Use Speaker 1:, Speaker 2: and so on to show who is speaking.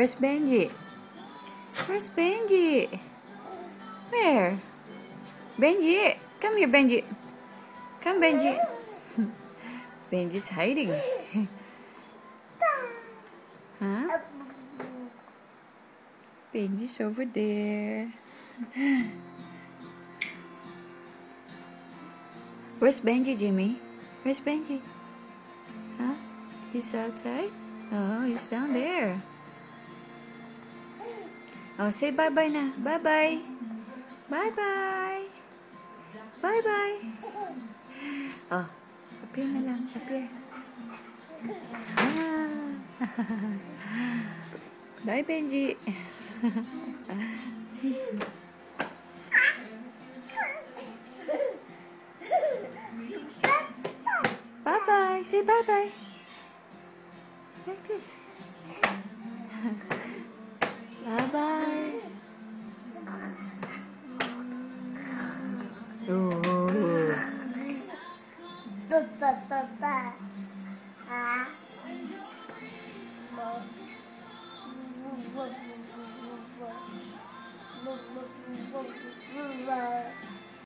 Speaker 1: Where's Benji? Where's Benji? Where? Benji! Come here, Benji. Come, Benji. Benji's hiding. Huh? Benji's over there. Where's Benji, Jimmy? Where's Benji? Huh? He's outside? Oh, he's down there. Oh, say bye-bye na. Bye-bye. Bye-bye. Bye-bye. Oh, up here na lang. Up here. Bye, Benji. Bye-bye. Say bye-bye. Like this. Bye-bye.